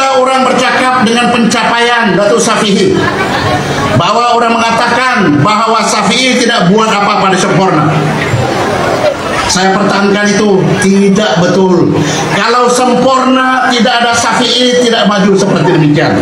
Ada orang bercakap dengan pencapaian Datuk Syafi'i, bahwa orang mengatakan bahwa Syafi'i tidak buat apa-apa di sempurna. Saya pertahankan itu tidak betul. Kalau sempurna tidak ada Syafi'i, tidak maju seperti demikian.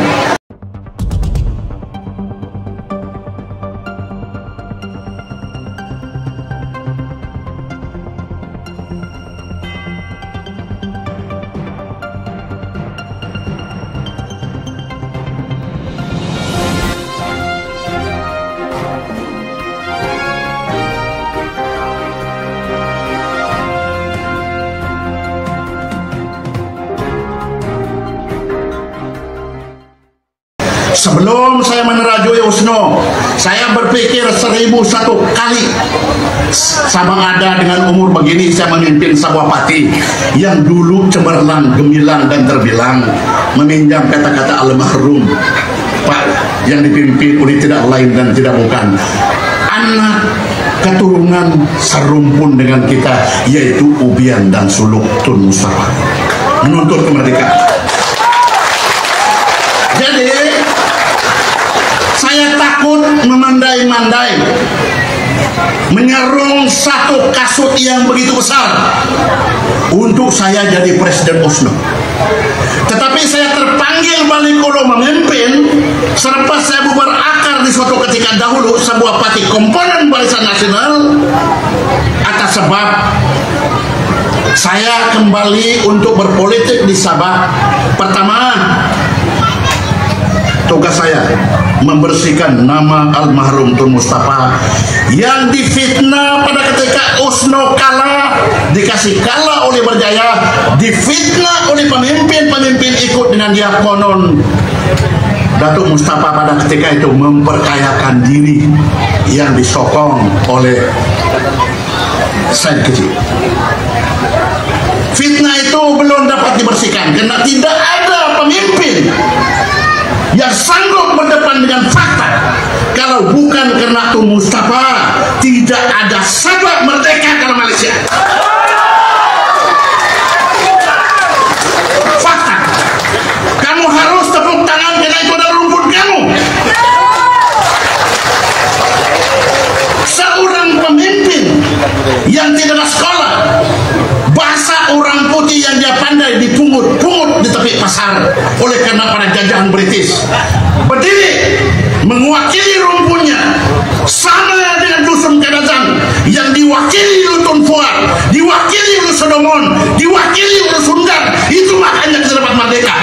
Sebelum saya menerajui Usno, saya berpikir 1001 kali. Sabang ada dengan umur begini saya memimpin sebuah parti yang dulu cemerlang, gemilang dan terbilang, meminjam kata-kata almarhum Pak yang dipimpin oleh tidak lain dan tidak bukan anak keturunan serumpun dengan kita, yaitu Ubian dan Suluk Tun Mustafa, menuntut kemerdekaan. Jadi saya takut memandai-mandai menyerung satu kasut yang begitu besar untuk saya jadi Presiden Usno. Tetapi saya terpanggil balik ulo memimpin selepas saya bubar akar di suatu ketika dahulu sebuah parti komponen Barisan Nasional, atas sebab saya kembali untuk berpolitik di Sabah. Pertama, tugas saya membersihkan nama almarhum Tun Mustafa yang difitnah pada ketika Usno kalah, dikasih kalah oleh Berjaya, difitnah oleh pemimpin-pemimpin ikut dengan dia. Konon Datuk Mustafa pada ketika itu memperkayakan diri yang disokong oleh Said Kecil. Fitnah itu belum dapat dibersihkan karena tidak ada pemimpin yang sanggup berdepan dengan fakta. Kalau bukan karena Tun Mustafa, tidak ada sebab merdeka kalau Malaysia. Fakta. Kamu harus tepuk tangan karena itu adalah rumput kamu. Seorang pemimpin yang tidak ada sekolah, bahasa orang putih yang dia pandai dipungut-pungut di tepi pasar oleh karena para jajahan British, berdiri mewakili rumputnya sama dengan Dusun Kadazan yang diwakili oleh Tun Fuad, diwakili oleh Sodomon, diwakili oleh Sundar. Itu makanya kita dapat merdeka.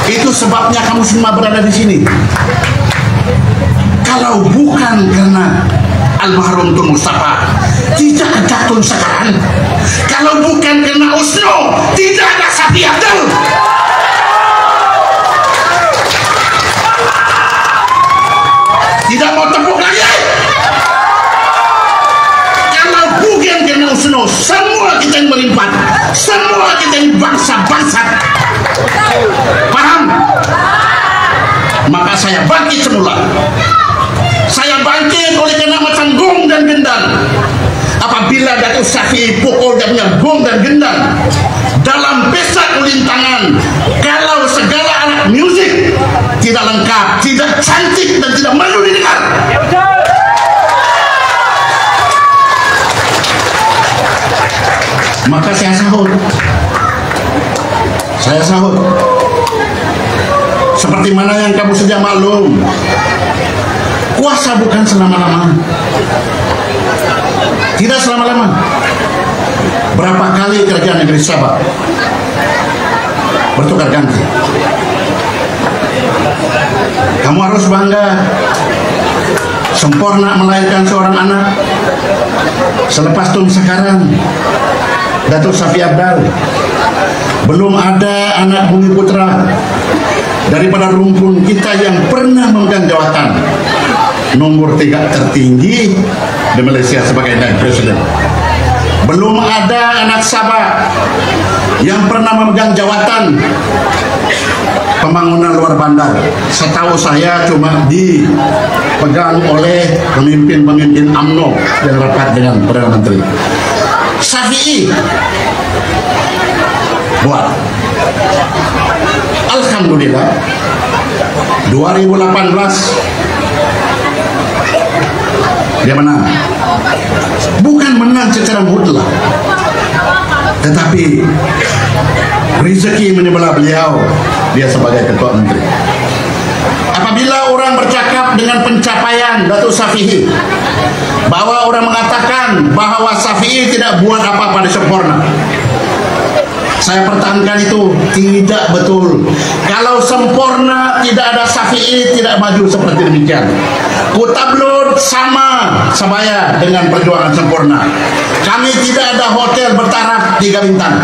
Itu sebabnya kamu semua berada di sini. Kalau bukan karena almarhum Tun Mustafa, tidak ada Tun sekarang. Kalau bukan karena Usno, tidak ada Sapi Abdul. Tidak mau tepuk lagi. Kalau bukan karena Usno, semua kita yang melimpah, semua kita yang bangsa-bangsa. Paham? Maka saya bangkit semula. Saya bangkit oleh karena macam gong dan gendang. Apabila Datuk Syafi'i pukul dia punya gong dan gendang dalam pesta kulintangan, kalau segala alat musik tidak lengkap, tidak cantik dan tidak merdu didengar, maka saya sahut. Saya sahut. Seperti mana yang kamu sudah maklum, kuasa bukan selama-lama. Tidak selama-lama. Berapa kali kerajaan negeri Sabah bertukar ganti. Kamu harus bangga. Sempurna melahirkan seorang anak. Selepas Tun sekarang Datuk Safi Abdal, belum ada anak Bumi Putra daripada rumpun kita yang pernah memegang jawatan nomor 3 tertinggi di Malaysia sebagai naib presiden. Belum ada anak Sabah yang pernah memegang jawatan pembangunan luar bandar. Setahu saya cuma dipegang oleh pemimpin-pemimpin UMNO yang rapat dengan Perdana Menteri. Syafi'i buat. Alhamdulillah 2018 dia menang. Bukan menang secara mutlak, tetapi rezeki menyebelah beliau, dia sebagai ketua menteri. Apabila orang bercakap dengan pencapaian Datuk Syafiee, bahwa orang mengatakan bahwa Syafiee tidak buat apa-apa di sempurna, saya pertahankan itu tidak betul. Kalau sempurna tidak ada Syafiee, tidak maju seperti demikian. Kutablut sama sebaya dengan perjuangan sempurna. Kami tidak ada hotel bertaraf 3 bintang.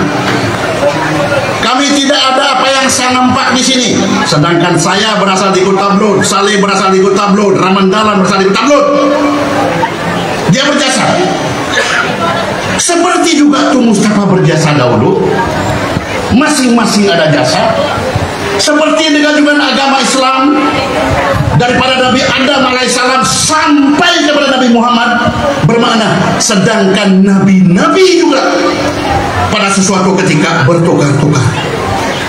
Kami tidak ada apa yang saya nampak di sini. Sedangkan saya berasal di Kutablut, Saleh berasal di Kutablut, Ramandalan berasal di Kutablut. Dia berjasa. Seperti juga Tun Mustafa berjasa dahulu. Masing-masing ada jasa. Seperti dengan juga agama Islam, daripada Nabi Adam alaihissalam sampai kepada Nabi Muhammad, bermakna sedangkan nabi-nabi juga pada sesuatu ketika bertukar-tukar,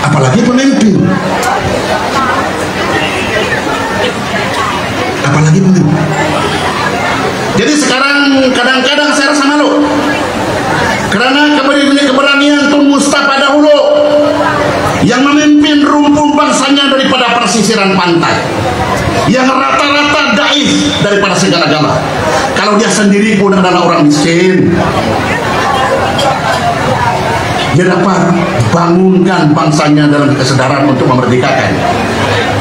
apalagi pemimpin. Jadi sekarang kadang-kadang saya rasa malu karena keberanian Tun Mustafa dahulu yang memimpin rumpun bangsanya daripada persisiran pantai, yang rata-rata daif daripada segala-gala. Kalau dia sendiri pun adalah orang miskin, dia dapat bangunkan bangsanya dalam kesadaran untuk memerdekakan.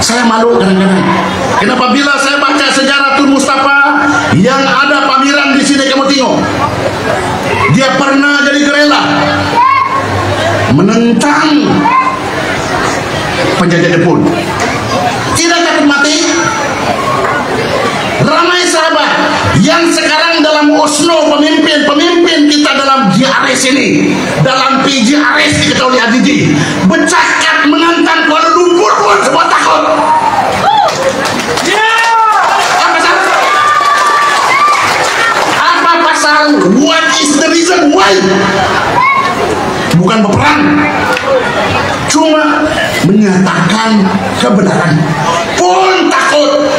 Saya malu kadang-kadang. Kenapa bila saya baca sejarah Tun Mustafa yang ada pameran di sini, kamu tengok, dia pernah jadi gerela menentang penjajah Jepun. Tidak takut mati. Ramai sahabat yang sekarang dalam Osno, pemimpin kita dalam JRS ini, dalam PJRS diketahui Adiji, bercakap menantang Kuala Lumpur pun semua takut. Apa pasal? What is the reason why? Bukan berperang, cuma menyatakan kebenaran pun takut.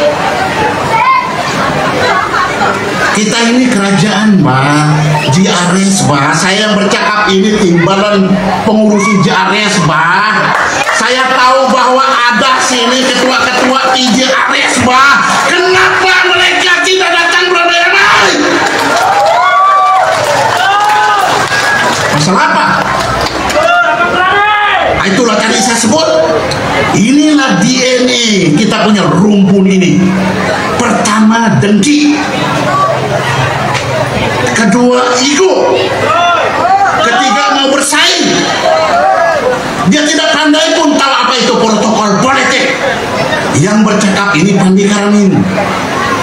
Kita ini kerajaan, Pak, JRS, Pak. Saya bercakap ini timbalan pengurusi JRS, Pak. Saya tahu bahwa ada sini ketua-ketua JRS, Pak. Kenapa mereka tidak datang beramai-ramai? Masalah apa? Itulah tadi saya sebut. Inilah DNA kita punya rumpun ini. Pertama, dengki. Kedua, ego. Ketiga, mau bersaing. Dia tidak pandai pun tahu apa itu protokol politik. Yang bercakap ini Pandi Karamin,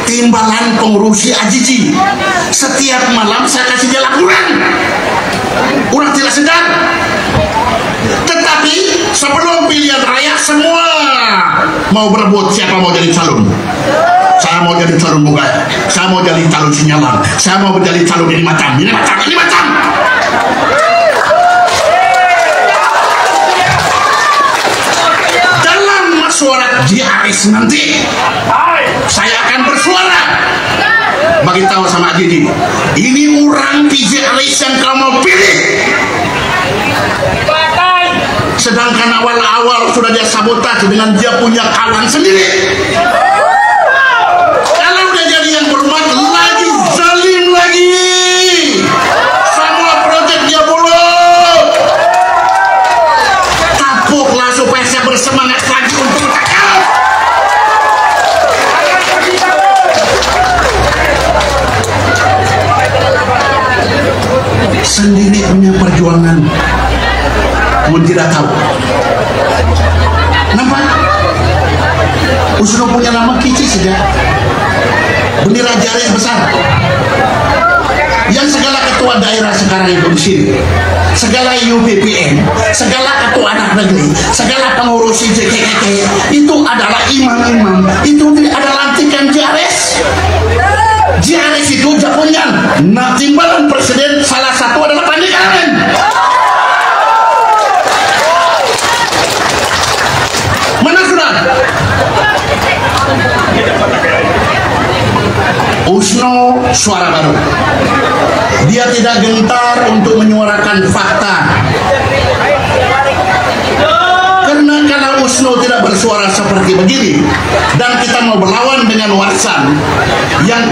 timbalan pengurusi Ajiji. Setiap malam saya kasih dia laporan. Orang tidak sedar. Tetapi sebelum pilihan raya semua mau berebut siapa mau jadi calon. Saya mau jadi calon Bugaya, saya mau jadi calon Sinyalan, saya mau jadi calon ini macam. Dalam mesyuarat JRS nanti, saya akan bersuara bagi tahu sama Ajiji, ini orang PJRS yang kamu pilih. Sedangkan awal-awal sudah dia sabotase dengan dia punya kawan sendiri. Kalau dia jadi yang berbuat lagi, zalim lagi, semua proyek dia bunuh. Tapuklah supaya saya bersemangat lagi untuk bercakap. Sendiri punya perjuangan pun tidak tahu. Nampak? Usno punya nama kicik saja. Bendera JRS besar. Yang segala ketua daerah sekarang itu di sini, segala UPPN, segala ketua anak negeri, segala pengurus JKKK itu adalah imam-imam. Itu adalah lantikan JRS. JRS itu japunyan. Nah, timbalan presiden salah satu adalah Pandi Karamin. suara baru. Dia tidak gentar untuk menyuarakan fakta. Karena kalau USNO tidak bersuara seperti begini dan kita mau berlawan dengan warisan yang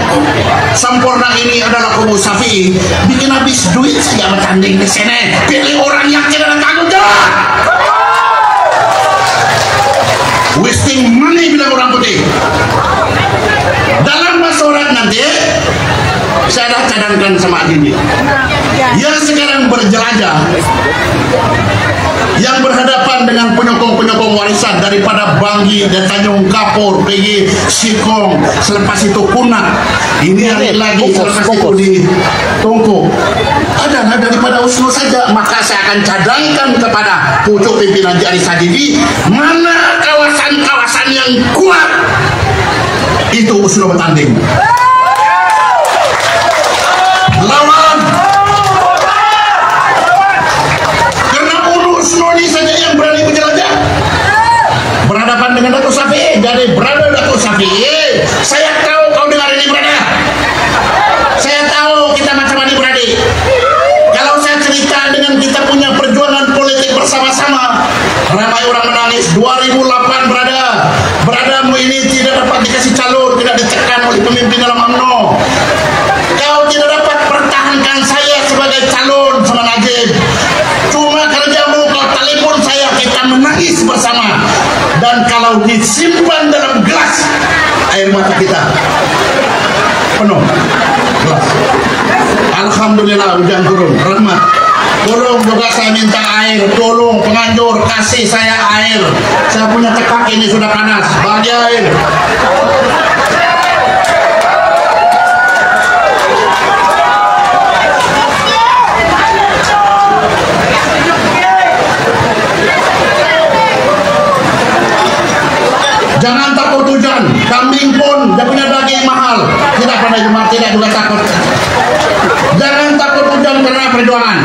sempurna ini adalah kubu Syafi'i, bikin habis duit saja bertanding di sini. Pilih orang yang tidak ada tanggung jawab. Wasting money bilang orang putih. Dalam masyarakat nanti saya dah cadangkan sama Adini yang sekarang berjelajah, yang berhadapan dengan penyokong-penyokong warisan daripada Banggi dan Tanjung Kapur, PG, Sikong, selepas itu Kunak, ini hari lagi selepas itu di Tungku. Adalah daripada USNO saja, maka saya akan cadangkan kepada pucuk pimpinan Jari Sadidi, mana kawasan-kawasan yang kuat itu USNO bertanding. Lawan. Karena USNO ini saja yang berani menjelajah. Berhadapan dengan Datuk Syafi'i, jadi brother Datuk Syafi'i, saya tahu kau dengar ini brother. Saya tahu kita macam mana beradik. Kalau saya cerita dengan kita punya perjuangan politik bersama-sama, ramai orang menangis. 2008 beradamu ini tidak dapat dikasih calon, tidak ditekan oleh pemimpin dalam UMNO. Kau tidak dapat pertahankan saya sebagai calon sama Najib. Cuma kerjamu kau telepon saya, kita menangis bersama. Dan kalau disimpan dalam gelas, air mata kita penuh gelas. Alhamdulillah hujan turun, rahmat. Tolong juga saya minta air, tolong penganjur kasih saya air. Saya punya tekak ini sudah panas, bagi air. Jangan takut hujan, kambing pun dia punya daging mahal. Tidak pada Jumat, tidak juga takut. Jangan takut hujan karena perjuangan.